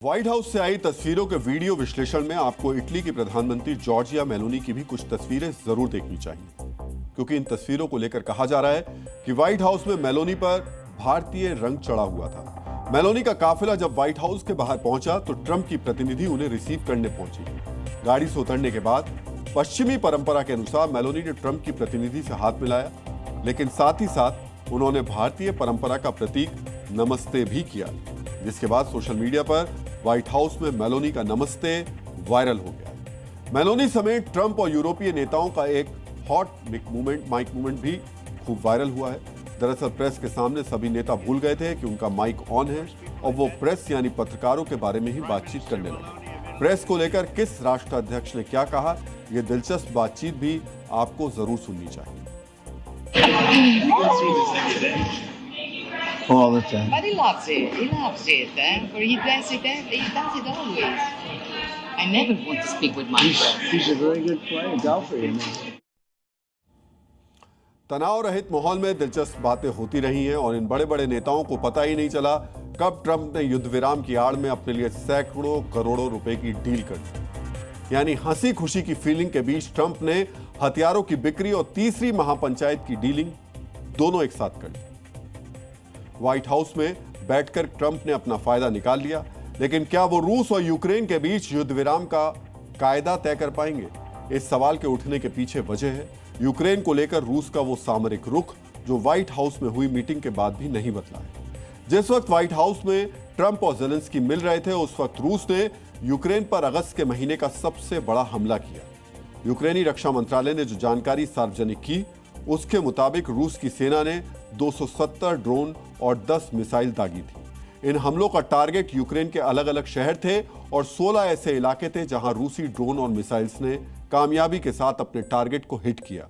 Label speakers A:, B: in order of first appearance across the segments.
A: White house से आई तस्वीरों के वीडियो विश्लेषण में आपको इटली की प्रधानमंत्री जॉर्जिया मेलोनी की भी कुछ तस्वीरें जरूर देखनी चाहिए, क्योंकि इन तस्वीरों को लेकर कहा जा रहा है कि व्हाइट हाउस में मेलोनी पर भारतीय रंग चढ़ा हुआ था। मेलोनी का काफिला जब व्हाइट हाउस के बाहर पहुंचा तो ट्रंप की प्रतिनिधि उन्हें रिसीव करने पहुंची। गाड़ी से उतरने के बाद पश्चिमी परंपरा के अनुसार मेलोनी ने ट्रंप की प्रतिनिधि से हाथ मिलाया, लेकिन साथ ही साथ उन्होंने भारतीय परंपरा का प्रतीक नमस्ते भी किया, जिसके बाद सोशल मीडिया पर व्हाइट हाउस में मेलोनी का नमस्ते वायरल हो गया। मेलोनी समेत ट्रंप और यूरोपीय नेताओं का एक हॉट माइक मूवमेंट भी खूब वायरल हुआ है। दरअसल प्रेस के सामने सभी नेता भूल गए थे कि उनका माइक ऑन है और वो प्रेस यानी पत्रकारों के बारे में ही बातचीत करने लगे। प्रेस को लेकर किस राष्ट्राध्यक्ष ने क्या कहा, यह दिलचस्प बातचीत भी आपको जरूर सुननी चाहिए।
B: All the time.
C: But he loves it. He loves it. But he does it always. I never want to speak with my friend.
B: He's a very good player, golfer. You know.
A: तनाव रहित माहौल में दिलचस्प बातें होती रही हैं और इन बड़े बड़े नेताओं को पता ही नहीं चला कब ट्रंप ने युद्ध विराम की आड़ में अपने लिए सैकड़ों करोड़ों रुपए की डील कर दी। यानी हंसी खुशी की फीलिंग के बीच ट्रंप ने हथियारों की बिक्री और तीसरी महापंचायत की डीलिंग दोनों एक साथ कर ली। व्हाइट हाउस में बैठकर ट्रंप ने अपना फायदा निकाल लिया, लेकिन क्या वो रूस और यूक्रेन के बीच युद्ध विराम का कायदा तय कर पाएंगे? इस सवाल के उठने के पीछे वजह है यूक्रेन को लेकर रूस का वो सामरिक रुख जो व्हाइट हाउस में हुई मीटिंग के बाद भी नहीं बदला है। जिस वक्त व्हाइट हाउस में ट्रंप और ज़ेलेंस्की मिल रहे थे, उस वक्त रूस ने यूक्रेन पर अगस्त के महीने का सबसे बड़ा हमला किया। यूक्रेनी रक्षा मंत्रालय ने जो जानकारी सार्वजनिक की, उसके मुताबिक रूस की सेना ने 270 ड्रोन और 10 मिसाइल दागी थी। इन हमलों का टारगेट यूक्रेन के अलग अलग शहर थे और 16 ऐसे इलाके थे जहां रूसी ड्रोन और मिसाइल्स ने कामयाबी के साथ अपने टारगेट को हिट किया।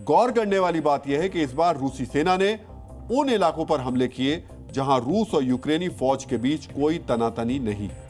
A: गौर करने वाली बात यह है कि इस बार रूसी सेना ने उन इलाकों पर हमले किए जहां रूस और यूक्रेनी फौज के बीच कोई तनातनी नहीं है।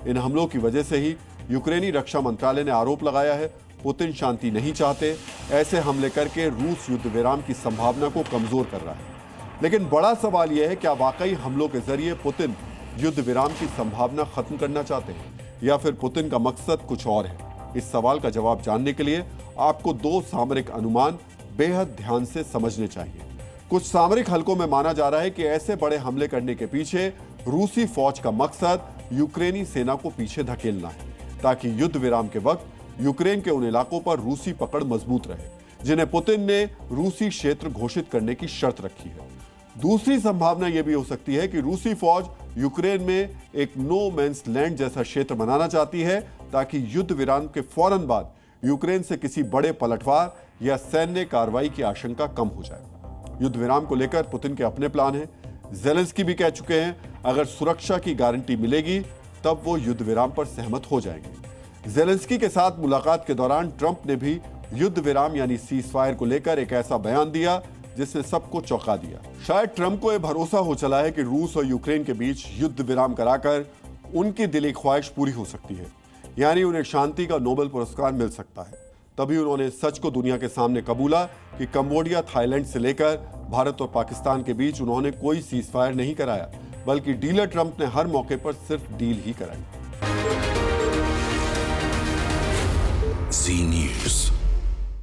A: इन हमलों की वजह से ही यूक्रेनी रक्षा मंत्रालय ने आरोप लगाया है पुतिन शांति नहीं चाहते, ऐसे हमले करके रूस युद्ध विराम की संभावना को कमजोर कर रहा है। लेकिन बड़ा सवाल यह है, क्या वाकई हमलों के जरिए पुतिन युद्ध विराम की संभावना खत्म करना चाहते हैं या फिर पुतिन का मकसद कुछ और है? इस सवाल का जवाब जानने के लिए आपको दो सामरिक अनुमान बेहद ध्यान से समझने चाहिए। कुछ सामरिक हलकों में माना जा रहा है कि ऐसे बड़े हमले करने के पीछे रूसी फौज का मकसद यूक्रेनी सेना को पीछे धकेलना है, ताकि युद्ध विराम के वक्त यूक्रेन के उन इलाकों पर रूसी पकड़ मजबूत रहे जिन्हें पुतिन ने रूसी क्षेत्र घोषित करने की शर्त रखी है। दूसरी संभावना यह भी हो सकती है कि रूसी फौज यूक्रेन में एक नो मैंस लैंड जैसा क्षेत्र बनाना चाहती है, ताकि युद्ध विराम के फौरन बाद यूक्रेन से किसी बड़े पलटवार या सैन्य कार्रवाई की आशंका कम हो जाए। युद्ध विराम को लेकर पुतिन के अपने प्लान हैं। ज़ेलेंस्की भी कह चुके हैं अगर सुरक्षा की गारंटी मिलेगी तब वो युद्ध विराम पर सहमत हो जाएंगे। ज़ेलेंस्की के साथ मुलाकात के दौरान ट्रंप ने भी युद्ध विराम यानी सीज फायर को लेकर एक ऐसा बयान दिया जिसने सबको चौंका दिया। शायद ट्रंप को यह भरोसा हो चला है कि रूस और यूक्रेन के बीच युद्ध विराम कराकर उनकी दिली ख्वाहिश पूरी हो सकती है, यानी उन्हें शांति का नोबेल पुरस्कार मिल सकता है। तभी उन्होंने सच को दुनिया के सामने कबूला कि कंबोडिया, थाईलैंड से लेकर भारत और पाकिस्तान के बीच उन्होंने कोई सीज फायर नहीं कराया, बल्कि डीलर ट्रंप ने हर मौके पर सिर्फ डील ही कराई।
D: Zee News.